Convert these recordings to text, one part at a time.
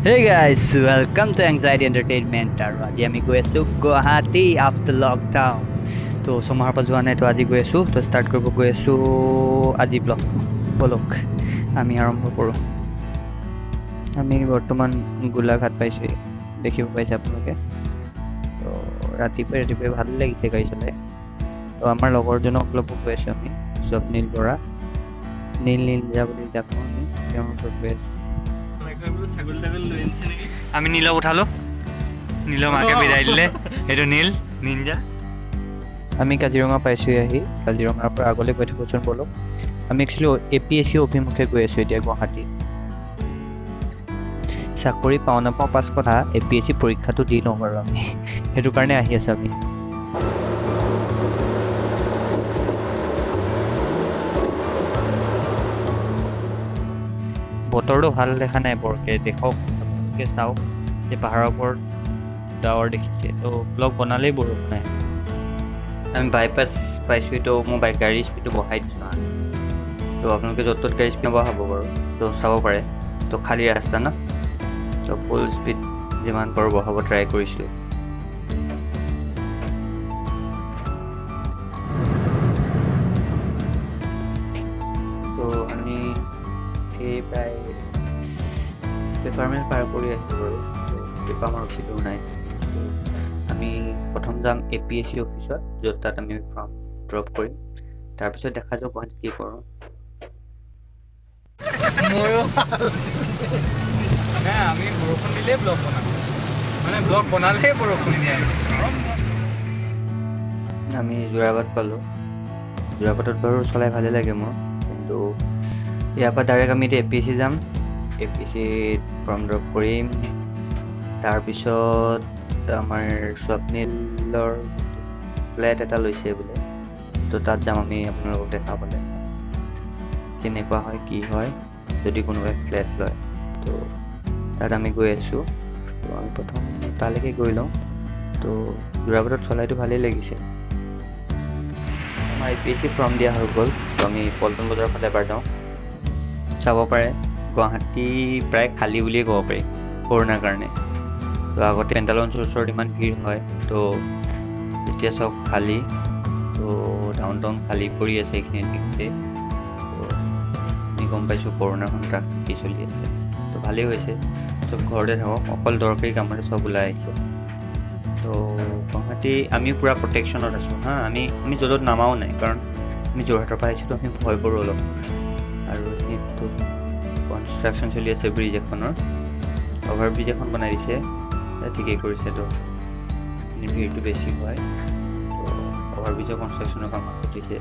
Hey guys, welcome to Anxiety Entertainment আৰু আজি আমি গৈ আছো গুৱাহাটী আফটাৰ লকডাউন। তো ছমাহৰ পৰা যোৱা নাই, তো আজি গৈ আছো, তো ষ্টাৰ্ট কৰিব গৈ আছো আজি ব্লগটো। বলক আমি আৰম্ভ কৰোঁ। আমি বৰ্তমান গোলাঘাট পাইছোঁহি, দেখিব পাইছে আপোনালোকে। তো ৰাতিপুৱাই ভাল লাগিছে গাড়ী চলাই। তো আমাৰ লগৰজনক ল'ব গৈ আছোঁ আমি, স্বপ্নীল বৰা, নীল নীলজা বুলি যাক কওঁ আমি, তেওঁৰ ওপৰত গৈ আছোঁ। আমি নীলক উঠালো, নীলৰ মাকে বিদায় দিলে, সেইটো নীল নিঞ্জা। আমি কাজিৰঙা পাইছোঁহি আহি, কাজিৰঙাৰ পৰা আগলৈ গৈ থাকোঁচোন বলক। আমি একচুৱেলি A.P.S.C অভিমুখে গৈ আছোঁ এতিয়া গুৱাহাটী। চাকৰি পাওঁ নাপাওঁ পাছ কথা, A.P.S.C পৰীক্ষাটো দি লওঁ বাৰু আমি, সেইটো কাৰণে আহি আছোঁ আমি। বতৰটো ভাল দেখা নাই বৰকে, দেখক আপোনালোকে চাওক যে পাহাৰৰ ওপৰত ডাৱৰ দেখিছে, তো ব্লগ বনালেই বৰষুণ আহে। আমি বাইপাছ পাইছোঁ, তো মোৰ গাড়ীৰ স্পীডটো বঢ়াই দিছোঁ হা। তো আপোনালোকে য'ত ত'ত গাড়ী স্পীড বঢ়াব বাৰু, তো চাব পাৰে। তো খালী ৰাস্তা ন, তো ফুল স্পীড যিমান পাৰোঁ বঢ়াব ট্ৰাই কৰিছোঁ। তো আমি সেই প্ৰায় পেপাৰ মিল পাৰ কৰি আছোঁ বাৰু, তো পেপাৰ আমাৰ ৰচিদো নাই। আমি প্ৰথম যাম A.P.S.C অফিচত, য'ত তাত আমি ফৰ্ম ড্ৰপ কৰিম। তাৰপিছত দেখা যাওক গুৱাহাটীত কি কৰোঁ। আমি বৰষুণ দিলেই ব্লগ বনাম, মানে ব্লগ বনালেই বৰষুণ দিয়ে। আমি যোৰাবাট পালোঁ। যোৰাবাটত বাৰু চলাই ভালেই লাগে মোৰ, কিন্তু ইয়াৰ পৰা ডাইৰেক্ট আমি এতিয়া A.P.S.C যাম। A.P.S.C-ত ফৰ্ম ড্ৰপ কৰিম। তাৰপিছত আমাৰ স্বপ্নীলৰ ফ্লেট এটা লৈছে বোলে, তো তাত যাম আমি আপোনালোকক দেখাবলৈ কেনেকুৱা হয় কি হয় যদি কোনোবাই ফ্লেট লয়। তো তাত আমি গৈ আছোঁ। তো আমি প্ৰথম তালৈকে গৈ লওঁ। তো যোৰাবাটত চলাইটো ভালেই লাগিছে। আমাৰ A.P.S.C ফৰ্ম দিয়া হৈ গ'ল, তো আমি পল্টন বজাৰৰ ফালে এবাৰ যাওঁ। চাব পাৰে গুৱাহাটী প্ৰায় খালী বুলিয়ে ক'ব পাৰি কৰোণাৰ কাৰণে। তো আগতে পেণ্টালঞ্চৰ ওচৰত ইমান ভিৰ হয়, তো এতিয়া চব খালী। তো ডাউন টাউন খালী পৰি আছে এইখিনিত গোটেই। তো আমি গম পাইছোঁ কৰোণাৰ সন্ত্ৰাস কি চলি আছে। তো ভালেই হৈছে, চব ঘৰতে থাকক, অকল দৰকাৰী কামতে চব ওলাই আহিছে। তো গুৱাহাটী আমি পূৰা প্ৰটেকশ্যনত আছোঁ হা। আমি য'ত নামাও নাই, কাৰণ আমি যোৰহাটৰ পৰা আহিছোঁ, তো আমি ভয় কৰোঁ অলপ। আৰু এইখিনিতো কনষ্ট্ৰাকশ্যন চলি আছে ব্ৰিজ এখনৰ, অভাৰ ব্ৰিজ এখন বনাই দিছে, ঠিকেই কৰিছে। তো ভিৰটো বেছি হয়, তো অভাৰ ব্ৰিজৰ কনষ্ট্ৰাকশ্যনৰ কাম ঘটিছে।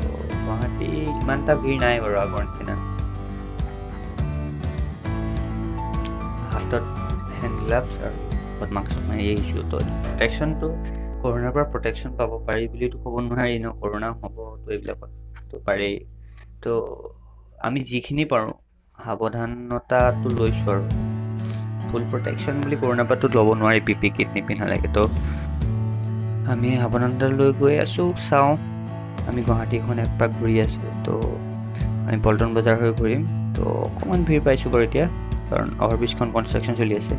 তো গুৱাহাটী ইমান এটা ভিৰ নাই বাৰু আগৰ নিচিনা। হাতত হেণ্ড গ্লাভছ আৰু মাস্ক মাৰি আহিছোঁ। তো প্ৰটেকশ্যনটো কৰোণাৰ পৰা প্ৰটেকশ্যন পাব পাৰি বুলিতো ক'ব নোৱাৰি ন, কৰোণা হ'ব তো এইবিলাকত তো পাৰেই। তো আমি যিখিনি পাৰোঁ সাৱধানতাটো লৈছোঁ, আৰু ফুল প্ৰটেকশ্যন বুলি কৰোণাৰ পৰাতো ল'ব নোৱাৰি PPE কিট নিপিন্ধালৈকে। তো আমি সাৱধানতা লৈ গৈ আছোঁ। চাওঁ, আমি গুৱাহাটীখন একপাক ঘূৰি আছোঁ। তো আমি পল্টন বজাৰ হৈ ঘূৰিম। তো অকণমান ভিৰ পাইছোঁ বাৰু এতিয়া, কাৰণ অভাৰব্ৰিজখন কনষ্ট্ৰাকশ্যন চলি আছে।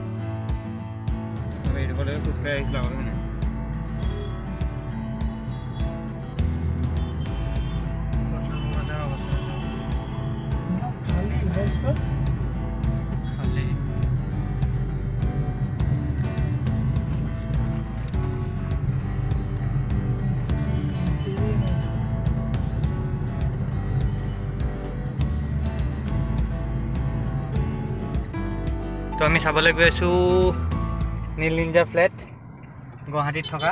তো আমি চাবলৈ গৈ আছোঁ নীল নিঞ্জা ফ্লেট, গুৱাহাটীত থকা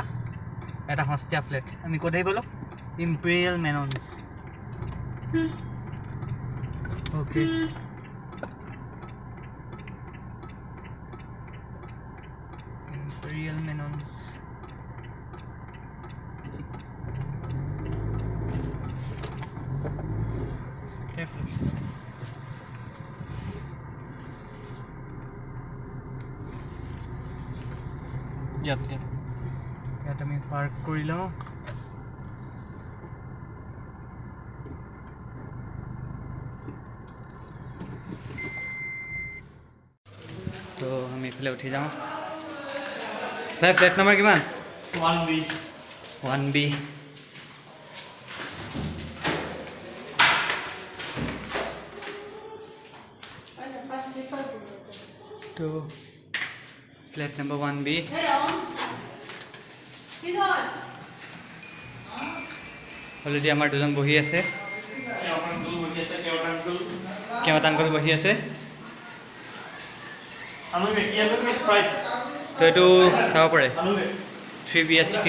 এটা সস্তীয়া ফ্লেট। আমি ক'ত আহি পালোঁ? Imperial Mansions. Okay, Imperial Mansions. ইয়াত আমি পাৰ্ক কৰি লওঁ। তো আমি এইফালে উঠি যাওঁ ভাই ফ্লেট নম্বৰ কিমান 1B তো ফ্লেট নম্বৰ 1B অলৰেডি আমাৰ দুজন বহি আছে কেৱট আংকল বহি আছে তো এইটো চাব পাৰে 3BHK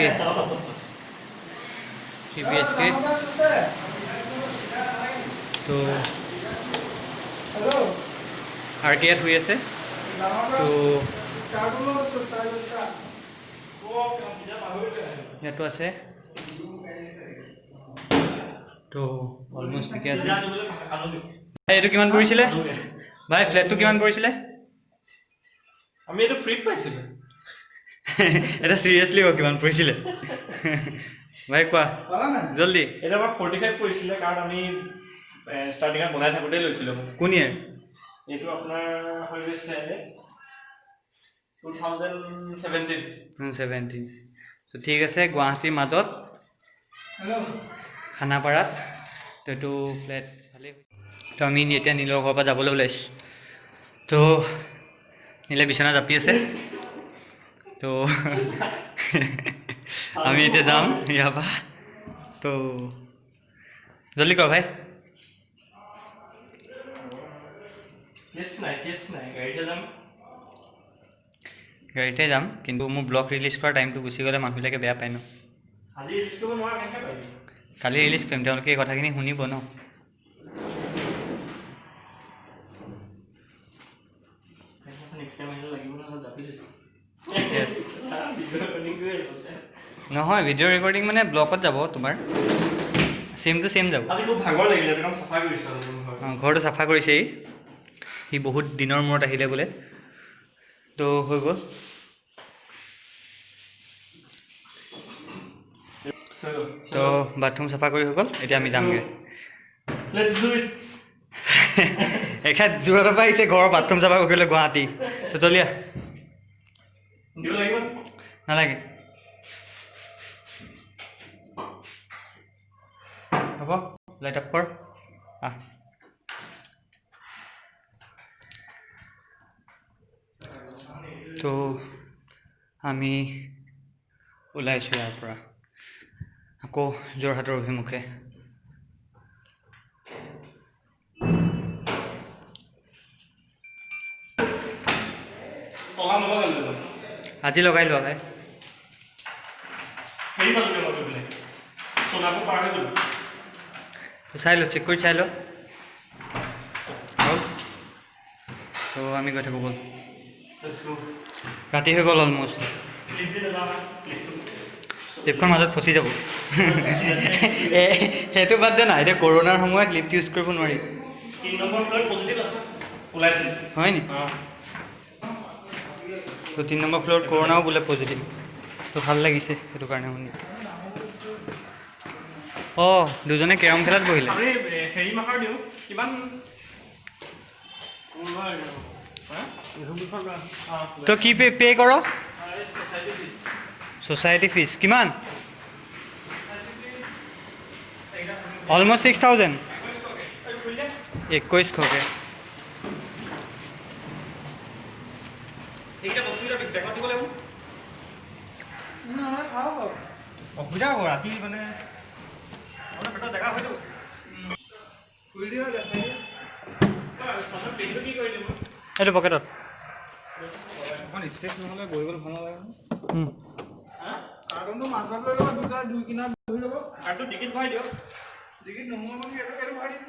তো RK ইয়াত শুই আছে তো ইয়াতো আছে তো অলমোষ্ট ঠিকে আছে ভাই এইটো কিমান পৰিছিলে ভাই ফ্লেটটো কিমান পৰিছিলে আমি এটা ফ্ৰী পাইছিলো এটা সিৰিয়াসলি কিমান পৰিছিলে ভাই কোৱা জলদি এটা আমাৰ 45 পৰিছিলে কাৰণ আমি ষ্টাৰ্টিংত বনাই থাকোতে লৈছিলো কোন ইয়াৰ এইটো আপোনাৰ হৈ গৈছে 2017 তো ঠিক আছে গুৱাহাটীৰ মাজত খানাপাৰাত তো এইটো ফ্লেট ভালেই তো আমি এতিয়া নীলৰ ঘৰৰ পৰা যাবলৈ ওলাইছোঁ তো নীলে বিচনা জাপি আছে তো আমি এতিয়া যাম ইয়াৰ পৰা তো জলদি কৰ ভাই কেছ নাই গাড়ীতে যাম কিন্তু মোৰ ব্লগ ৰিলিজ কৰা টাইমটো গুচি গ'লে মানুহবিলাকে বেয়া পায় ন আজি ৰিলিজ কৰিব নোৱাৰা কেনেকৈ পাৰিবি কালি ৰিলিজ কৰিম তেওঁলোকে এই কথাখিনি শুনিব ন নহয় ভিডিঅ' ৰেকৰ্ডিং মানে ব্লগত যাব তোমাৰ চেম টু চেম যাব আজি খুব ভাগৰ লাগিলে একদম চাফা কৰিছো ঘৰটো চাফা কৰিছেই সি বহুত দিনৰ মূৰত আহিলে বোলে তো হৈ গ'ল তো বাথৰুম চাফা কৰি হৈ গ'ল এতিয়া আমি যামগৈ এখেত যোৰহাটৰ পৰা আহিছে ঘৰৰ বাথৰুম চাফা কৰিলে গুৱাহাটী তো চলিয়া নালাগে হ'ব লাইট অফ কৰ তো আমি ওলাইছোঁ ইয়াৰ পৰা আকৌ যোৰহাটৰ অভিমুখে আজি লগাই লোৱা ভাই চাই লো চেক কৰি চাই লো হ'ল তো আমি গৈ থাকোঁ ব'ল ৰাতি হৈ গ'ল অলমষ্ট লিফ্টখন মাজত ফচি যাব সেইটো বাদ দে না এতিয়া কৰোণাৰ সময়ত লিফ্ট ইউজ কৰিব নোৱাৰি হয় নি তো 3 নম্বৰ ফ্ল'ৰত কৰোণাও বোলে পজিটিভ তো ভাল লাগিছে সেইটো কাৰণে শুনি অঁ দুজনে কেৰম খেলাত বহিলে হেৰি মাহৰ দিওঁ কিমান তো কি পে কৰ ছ'চাইটি ফিজ কিমান অলমষ্ট 6,000 2100কে অসুবিধা হ'ব ৰাতি মানে জেগা হয়তো এইটো পকেটত ষ্টেজ নহ'লে বহি গ'লে ভাল নালাগে কাৰ্টনটো মাজত লৈ ল'ব দুটা দুই কিনাৰত বহি ল'ব আৰু টিকেট ভৰাই দিয়ক টিকেট নোহোৱা মানে এইটো ভৰাই দিব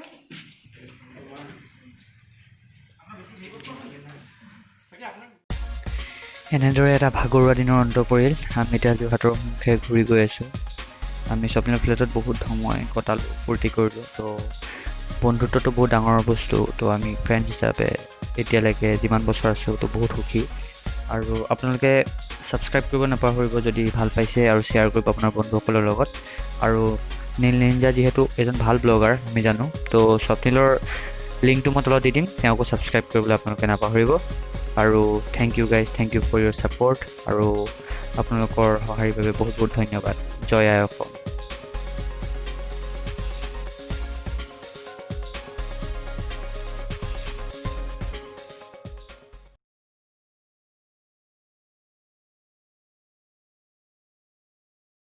এনেদৰে এটা ভাগৰুৱা দিনৰ অন্ত পৰিল আমি এতিয়া যোৰহাটৰ মুখে ঘূৰি গৈ আছোঁ আমি স্বপ্নৰ ফ্লেটত বহুত সময় কটালোঁ ফূৰ্তি কৰিলোঁ তো বন্ধুত্বটো বহুত ডাঙৰ বস্তু তো আমি ফ্ৰেণ্ডছ হিচাপে এতিয়ালৈকে যিমান বছৰ আছোঁ তো বহুত সুখী আৰু আপোনালোকে ছাবস্ক্ৰাইব কৰিব নাপাহৰিব যদি ভাল পাইছে আৰু শ্বেয়াৰ কৰিব আপোনাৰ বন্ধুসকলৰ লগত আৰু নীল নিঞ্জা যিহেতু এজন ভাল ব্লগাৰ আমি জানো তো স্বপ্নিলৰ লিংকটো মই তলত দি দিম তেওঁকো ছাবস্ক্ৰাইব কৰিবলৈ আপোনালোকে নাপাহৰিব আৰু thank you guys, thank you for your support, আৰু আপোনালোকৰ সঁহাৰিৰ বাবে বহুত বহুত ধন্যবাদ। জয় আই অসম।